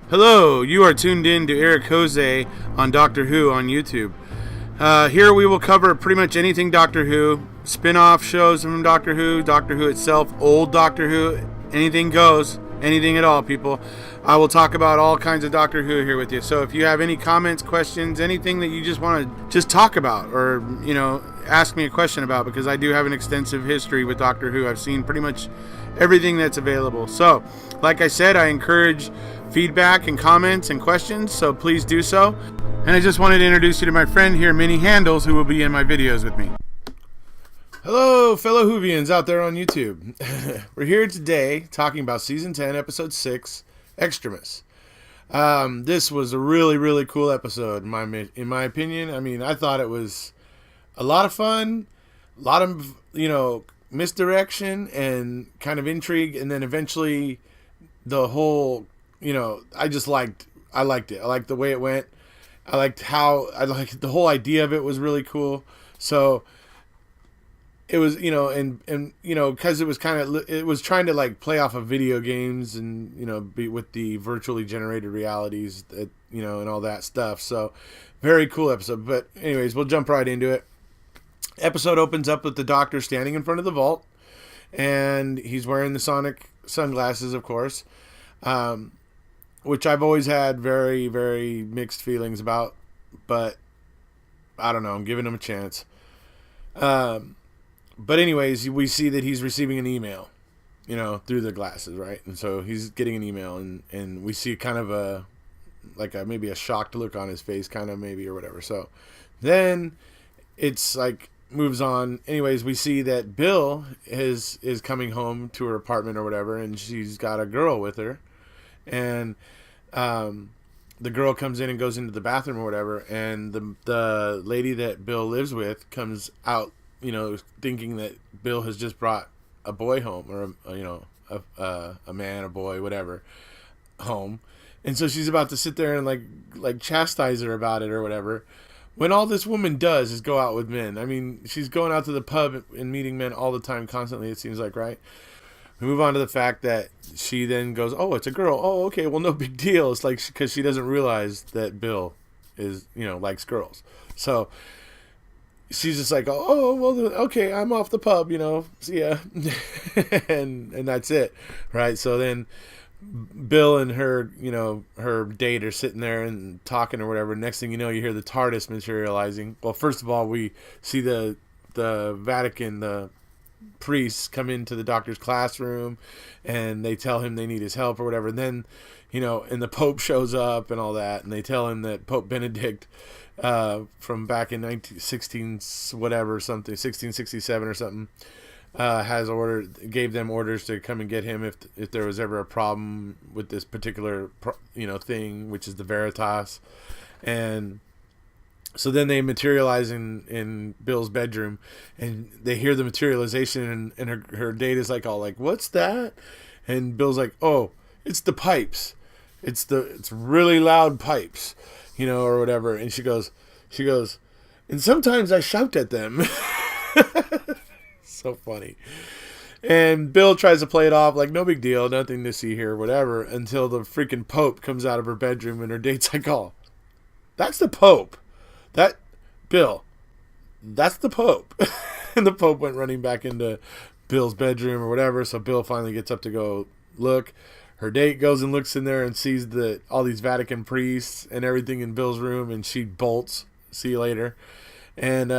Hello, you are tuned in to Eric Jose on Doctor Who on YouTube. Here we will cover pretty much anything Doctor Who, spin-off shows from Doctor Who itself, old Doctor Who, anything goes, anything at all, people. I will talk about all kinds of Doctor Who here with you. So if you have any comments, questions, anything that you just want to just talk about or, ask me a question about, because I do have an extensive history with Doctor Who. I've seen pretty much everything that's available. So, like I said, I encourage feedback and comments and questions, so please do so. And I just wanted to introduce you to my friend here, Minnie Handles, who will be in my videos with me. Hello, fellow Whovians out there on YouTube. We're here today talking about Season 10, Episode 6, Extremis. This was a really, really cool episode, in my opinion. I mean, I thought it was a lot of fun, a lot of, misdirection and kind of intrigue, and then eventually the whole, I liked it. I liked the way it went. I liked the whole idea of it was really cool. So it was, because it was it was trying to like play off of video games and, be with the virtually generated realities that, and all that stuff. So very cool episode. But anyways, we'll jump right into it. Episode opens up with the Doctor standing in front of the vault, and he's wearing the sonic sunglasses, of course, which I've always had very, very mixed feelings about, but I don't know, I'm giving him a chance. But anyways, we see that he's receiving an email, through the glasses, right? And so he's getting an email, and we see kind of maybe a shocked look on his face, kind of maybe, or whatever. So then it's like moves on. Anyways, we see that Bill is coming home to her apartment or whatever, and she's got a girl with her, and the girl comes in and goes into the bathroom or whatever, and the lady that Bill lives with comes out, thinking that Bill has just brought a boy home, or a man, a boy, whatever, home, and so she's about to sit there and like chastise her about it or whatever, when all this woman does is go out with men. I mean, she's going out to the pub and meeting men all the time, constantly, it seems like, right? We move on to the fact that she then goes, oh, it's a girl. Oh, okay, well, no big deal. It's like, because she doesn't realize that Bill is, likes girls. So she's just like, oh, well, okay, I'm off the pub, see ya. and that's it, right? So then Bill and her, her date are sitting there and talking or whatever. Next thing you know, you hear the TARDIS materializing. Well, first of all, we see the Vatican, the priests come into the Doctor's classroom, and they tell him they need his help or whatever. And then, and the Pope shows up and all that, and they tell him that Pope Benedict, from back in 1667 or something, gave them orders to come and get him if there was ever a problem with this particular thing, which is the Veritas. And so then they materialize in Bill's bedroom, and they hear the materialization, and her date is like, all like, what's that? And Bill's like, oh, it's the pipes, it's really loud pipes, or whatever. And she goes, and sometimes I shout at them. So funny. And Bill tries to play it off like no big deal, nothing to see here, whatever, until the freaking Pope comes out of her bedroom, and her date's like, oh, that's the Pope. Bill, that's the Pope. And the Pope went running back into Bill's bedroom or whatever, so Bill finally gets up to go look. Her date goes and looks in there and sees all these Vatican priests and everything in Bill's room, and she bolts. See you later. And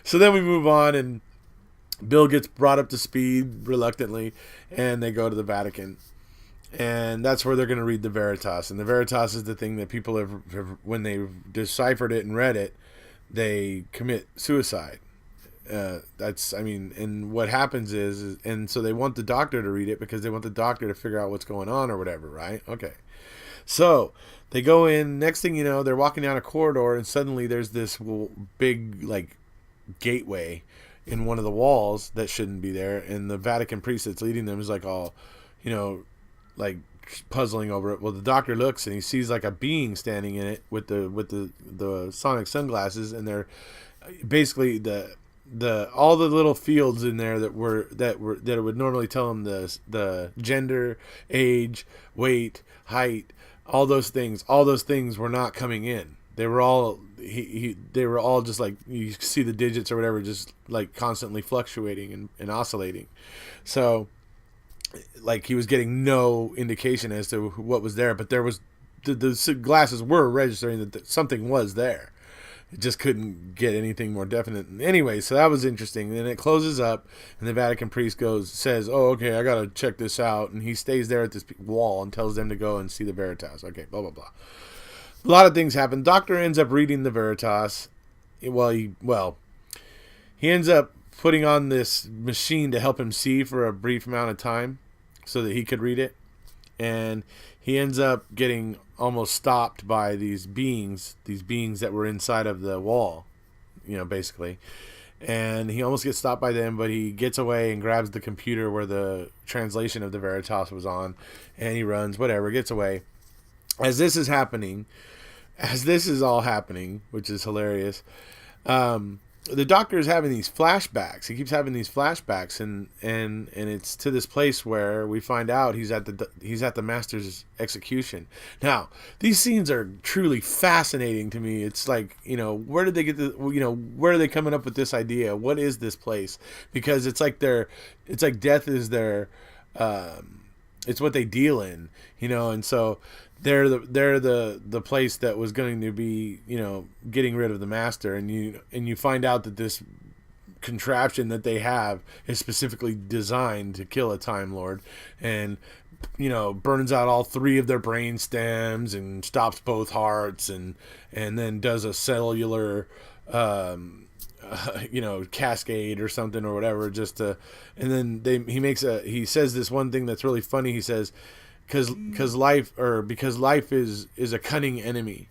so then we move on, and Bill gets brought up to speed reluctantly, and they go to the Vatican. And that's where they're going to read the Veritas. And the Veritas is the thing that people have, when they deciphered it and read it, they commit suicide. And what happens is, and so they want the Doctor to read it because they want the Doctor to figure out what's going on or whatever, right? Okay. So they go in, next thing you know, they're walking down a corridor, and suddenly there's this big, gateway in one of the walls that shouldn't be there, and the Vatican priest that's leading them is like all, puzzling over it. Well, the Doctor looks, and he sees like a being standing in it with the sonic sunglasses, and they're basically all the little fields in there that it would normally tell him the gender, age, weight, height, all those things were not coming in. They were all they were all just like, you see the digits or whatever, just like constantly fluctuating and oscillating. So like he was getting no indication as to what was there, but there was the glasses were registering that something was there. It just couldn't get anything more definite. Anyway, so that was interesting. And it closes up, and the Vatican priest says, "Oh, okay, I gotta check this out." And he stays there at this wall and tells them to go and see the Veritas. Okay, blah blah blah. A lot of things happen. Doctor ends up reading the Veritas. He ends up putting on this machine to help him see for a brief amount of time, so that he could read it. And he ends up getting almost stopped by these beings that were inside of the wall, basically. And he almost gets stopped by them, but he gets away and grabs the computer where the translation of the Veritas was on, and he runs, whatever, gets away. As this is all happening, which is hilarious, the doctor is having these flashbacks. He keeps having these flashbacks, and it's to this place where we find out he's at the master's execution. Now, these scenes are truly fascinating to me. It's like, where did they get where are they coming up with this idea? What is this place? Because it's like death is their, it's what they deal in, and so they're the place that was going to be, getting rid of the master, and you find out that this contraption that they have is specifically designed to kill a Time Lord, and burns out all 3 of their brain stems and stops both hearts, and then does a cellular cascade or something or whatever, and then he says this one thing that's really funny. He says, because life is a cunning enemy.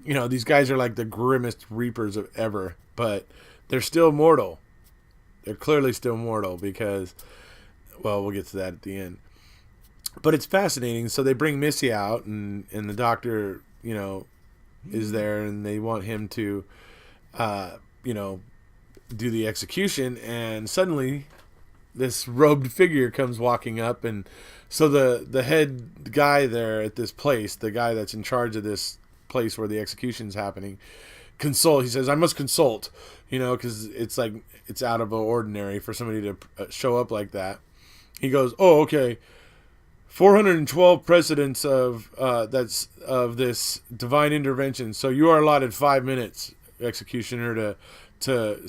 These guys are like the grimmest reapers of ever, but they're still mortal. They're clearly still mortal because, well, we'll get to that at the end. But it's fascinating. So they bring Missy out, and the doctor, is there, and they want him to, do the execution, and suddenly this robed figure comes walking up, and so the head guy there at this place, the guy that's in charge of this place where the execution's happening, he says, "I must consult," because it's like, it's out of the ordinary for somebody to show up like that. He goes, "Oh, okay, 412 precedents of this divine intervention. So you are allotted 5 minutes, executioner, to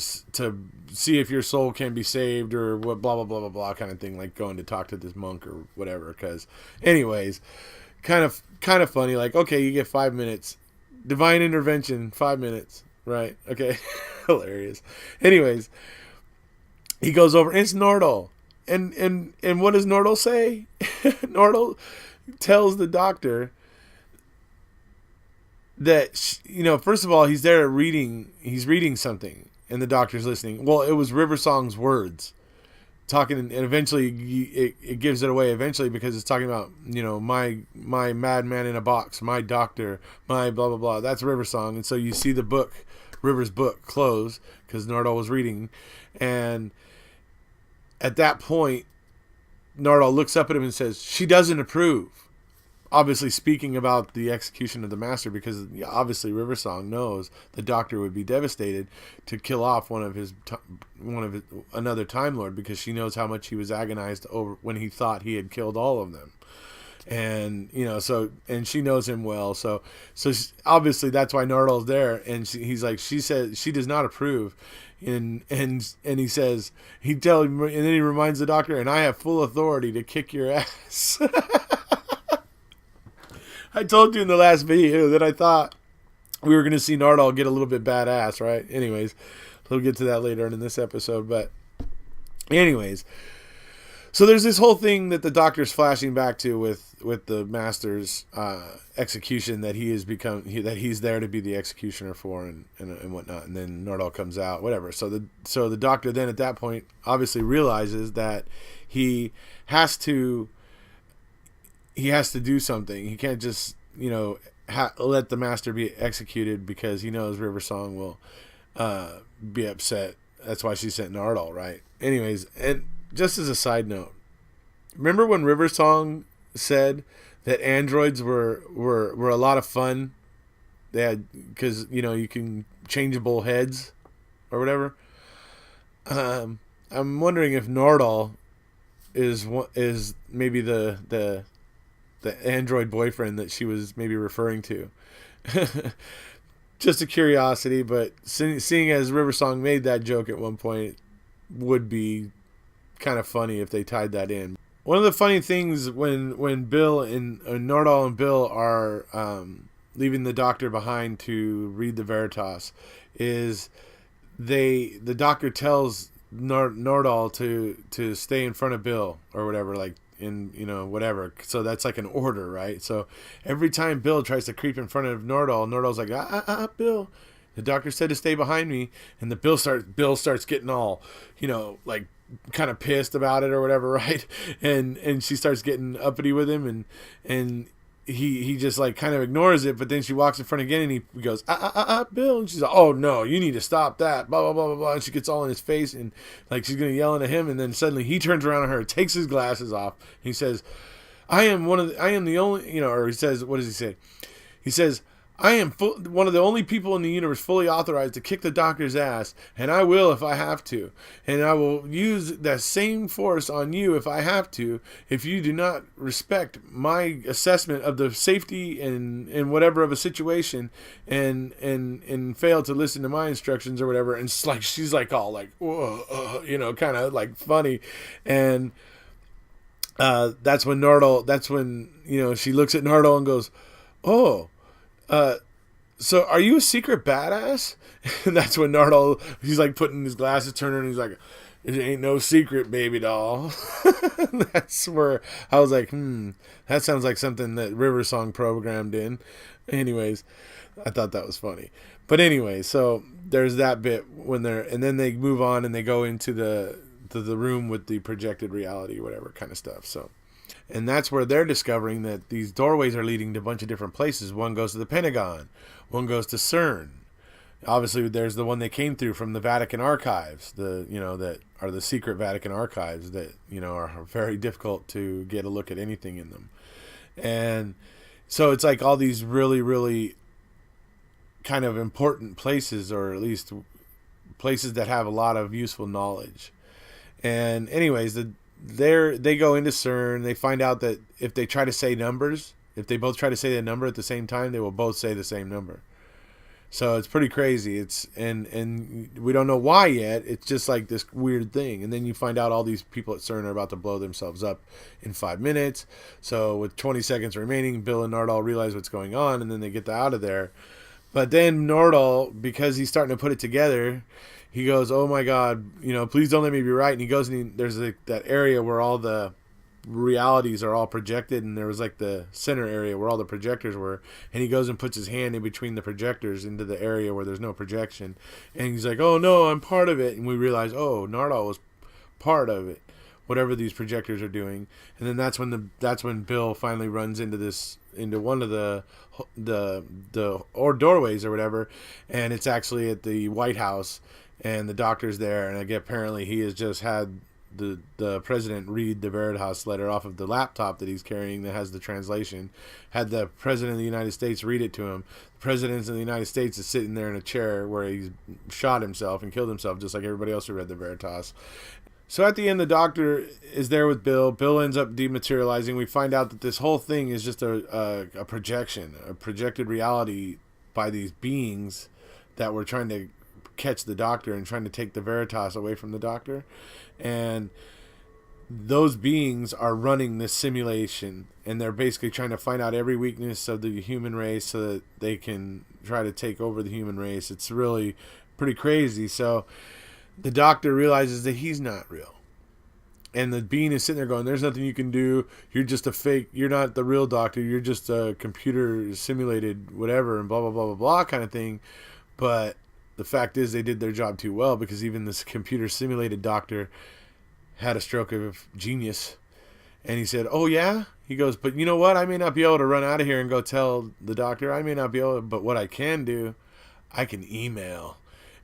see if your soul can be saved, or what, blah blah blah blah blah, kind of thing, like going to talk to this monk or whatever." Because, anyways, kind of funny. Like, okay, you get 5 minutes, divine intervention, 5 minutes, right? Okay, hilarious. Anyways, he goes over. And it's Nordal, and what does Nordal say? Nordal tells the doctor that, first of all, he's there he's reading something, and the doctor's listening. Well, it was River Song's words talking, and eventually it gives it away eventually, because it's talking about, my madman in a box, my doctor, my blah blah blah. That's River Song. And so you see River's book close, because Nordal was reading, and at that point Nordal looks up at him and says, "She doesn't approve." Obviously speaking about the execution of the master, because obviously River Song knows the doctor would be devastated to kill off another Time Lord, because she knows how much he was agonized over when he thought he had killed all of them. And and she knows him well, so obviously that's why Nordal's there. And he's like, she said she does not approve, and he says, and then he reminds the doctor, "And I have full authority to kick your ass." I told you in the last video that I thought we were going to see Nordal get a little bit badass, right? Anyways, we'll get to that later on in this episode. But anyways, so there's this whole thing that the doctor's flashing back to with the master's execution, that he's there to be the executioner for, and whatnot. And then Nordal comes out, whatever. So the doctor then at that point obviously realizes that he has to do something. He can't just, let the master be executed, because he knows River Song will be upset that's why she sent Nardole, right? Anyways, and just as a side note, remember when River Song said that androids were a lot of fun? They had, because you can changeable heads or whatever. I'm wondering if Nardole is maybe the android boyfriend that she was maybe referring to. Just a curiosity, but seeing as River Song made that joke at one point, would be kind of funny if they tied that in. One of the funny things when Bill and Nardole and Bill are leaving the doctor behind to read the Veritas is the doctor tells Nardole to stay in front of Bill or whatever, like in whatever. So that's like an order, right? So every time Bill tries to creep in front of Nardole's like, Bill. The doctor said to stay behind me, and Bill starts getting all, like kind of pissed about it or whatever, right? And she starts getting uppity with him, and he just like kind of ignores it, but then she walks in front again, and he goes, Bill, and she's like, oh no, you need to stop that, blah blah blah blah blah, and she gets all in his face, and like she's gonna yell at him, and then suddenly he turns around on her, takes his glasses off, and he says, I am the only, or he says, what does he say? He says, I am one of the only people in the universe fully authorized to kick the doctor's ass, and I will if I have to. And I will use that same force on you if I have to, if you do not respect my assessment of the safety and whatever of a situation, and fail to listen to my instructions or whatever. And it's like she's like all like, kind of like funny, and that's when she looks at Nardole and goes, oh. So are you a secret badass? And that's when Nardole, he's like putting his glasses, turning, and he's like, it ain't no secret, baby doll. That's where I was like, that sounds like something that River Song programmed in. Anyways, I thought that was funny. But anyway, so there's that bit and then they move on and they go into the room with the projected reality, whatever kind of stuff. So. And that's where they're discovering that these doorways are leading to a bunch of different places. One goes to the Pentagon. One goes to CERN. Obviously, there's the one they came through from the Vatican archives, that are the secret Vatican archives that, are very difficult to get a look at anything in them. And so it's like all these really, really kind of important places, or at least places that have a lot of useful knowledge. And anyways, they go into CERN. They find out that if they try to say numbers, if they both try to say the number at the same time, they will both say the same number. So it's pretty crazy. It's and we don't know why yet. It's just like this weird thing. And then you find out all these people at CERN are about to blow themselves up in 5 minutes. So with 20 seconds remaining, Bill and Nardole realize what's going on, and then they get out of there. But then Nardole, because he's starting to put it together, he goes, oh my God, please don't let me be right. And he goes and there's that area where all the realities are all projected, and there was like the center area where all the projectors were. And he goes and puts his hand in between the projectors into the area where there's no projection. And he's like, oh no, I'm part of it. And we realize, oh, Nardole was part of it, whatever these projectors are doing. And then that's when Bill finally runs into one of the doorways or whatever, and it's actually at the White House. And the doctor's there, and apparently he has just had the president read the Veritas letter off of the laptop that he's carrying that has the translation. Had the president of the United States read it to him. The president of the United States is sitting there in a chair where he's shot himself and killed himself, just like everybody else who read the Veritas. So at the end, the doctor is there with Bill. Bill ends up dematerializing. We find out that this whole thing is just a projection, a projected reality by these beings that were trying to catch the doctor and trying to take the Veritas away from the doctor. And those beings are running this simulation, and they're basically trying to find out every weakness of the human race so that they can try to take over the human race. It's really pretty crazy. So the doctor realizes that he's not real, and the being is sitting there going, there's nothing you can do, you're just a fake, you're not the real doctor, you're just a computer simulated whatever, and blah blah blah blah blah kind of thing. But the fact is, they did their job too well, because even this computer simulated doctor had a stroke of genius. And he said, oh yeah? He goes, but you know what? I may not be able to run out of here and go tell the doctor. I may not be able to, but what I can do, I can email.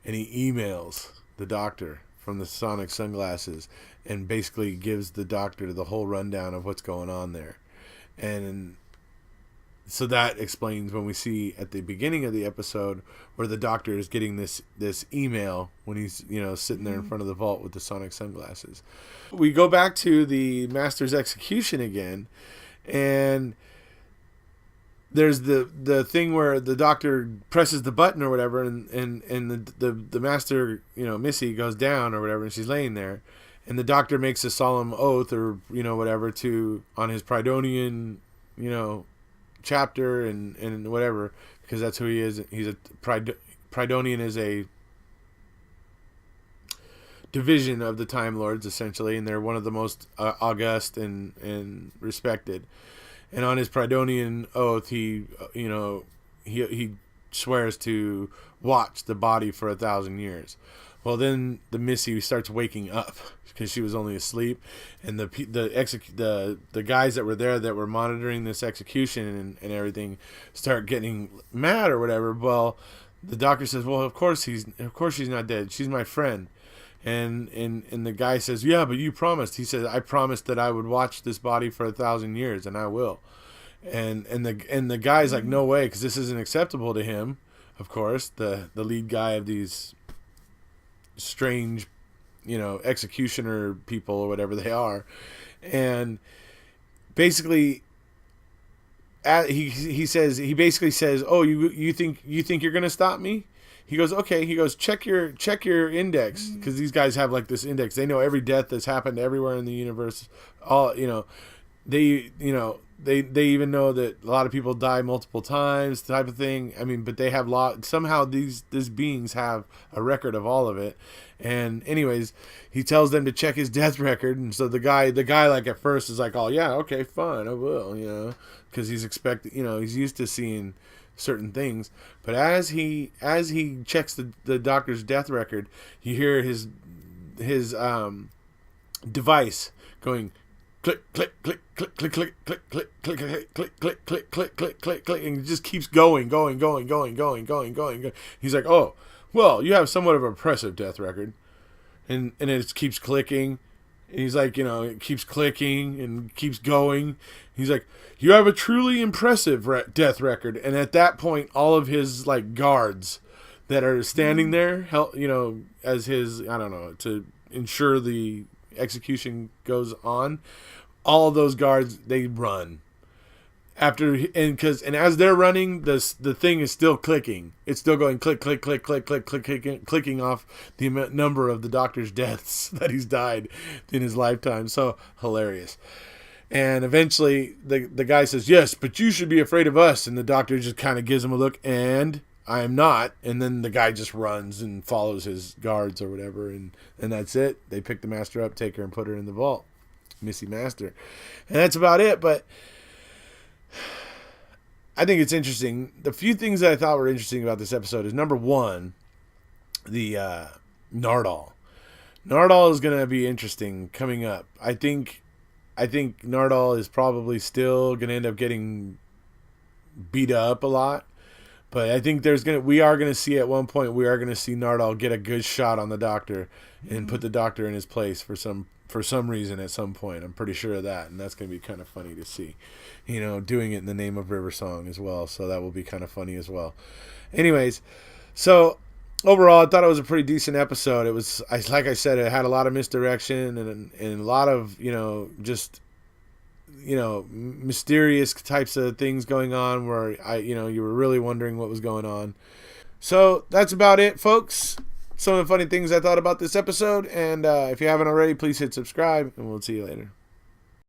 And he emails the doctor from the sonic sunglasses and basically gives the doctor the whole rundown of what's going on there. And so that explains when we see at the beginning of the episode where the doctor is getting this email when he's, sitting there in front of the vault with the sonic sunglasses. We go back to the master's execution again, and there's the thing where the doctor presses the button or whatever, and the master, Missy, goes down or whatever, and she's laying there, and the doctor makes a solemn oath or whatever on his Pridonian chapter and whatever, because that's who he is. He's a Pridonian is a division of the Time Lords essentially, and they're one of the most august and respected. And on his Pridonian oath, he swears to watch the body for 1,000 years. Well, then the Missy starts waking up because she was only asleep, and the guys that were there that were monitoring this execution and everything start getting mad or whatever. Well, the doctor says, "Well, of course she's not dead. She's my friend." And the guy says, "Yeah, but you promised." He says, "I promised that I would watch this body for 1,000 years, and I will." And the guy's like, "No way," because this isn't acceptable to him. Of course, the lead guy of these strange, executioner people or whatever they are, and basically, he basically says, "Oh, you think you're gonna stop me?" He goes, "Okay." He goes, check your index, because these guys have like this index. They know every death that's happened everywhere in the universe. All they even know that a lot of people die multiple times, type of thing. I mean, but they have somehow these beings have a record of all of it. And anyways, he tells them to check his death record, and so the guy like at first is like, "Oh yeah, okay, fine, I will," because he's he's used to seeing certain things. But as he checks the doctor's death record, you hear his device going click click click click click click click click click click click click click click click click click, and it just keeps going. He's like, "Oh, well, you have somewhat of an impressive death record," and it keeps clicking. And he's like, it keeps clicking and keeps going. He's like, "You have a truly impressive death record." And at that point, all of his like guards that are standing there, as his, I don't know, to ensure the execution goes on, all of those guards, they run. And as they're running, the thing is still clicking. It's still going click click click click click click, clicking off the number of the doctor's deaths that he's died in his lifetime. So hilarious. And eventually the guy says, "Yes, but you should be afraid of us." And the doctor just kind of gives him a look, and "I am not." And then the guy just runs and follows his guards or whatever, and that's it. They pick the master up, take her, and put her in the vault. Missy Master. And that's about it. But I think it's interesting. The few things that I thought were interesting about this episode is, number one, the Nardal. Nardal is going to be interesting coming up. I think Nardal is probably still going to end up getting beat up a lot. But I think we are going to see at one point, we are going to see Nardal get a good shot on the doctor and put the doctor in his place for some reason at some point. I'm pretty sure of that, and that's going to be kind of funny to see, doing it in the name of River Song as well. So that will be kind of funny as well. Anyways, so overall, I thought it was a pretty decent episode. It was, like I said, it had a lot of misdirection and a lot of, just, mysterious types of things going on where you were really wondering what was going on. So that's about it, folks. Some of the funny things I thought about this episode. And if you haven't already, please hit subscribe, and we'll see you later.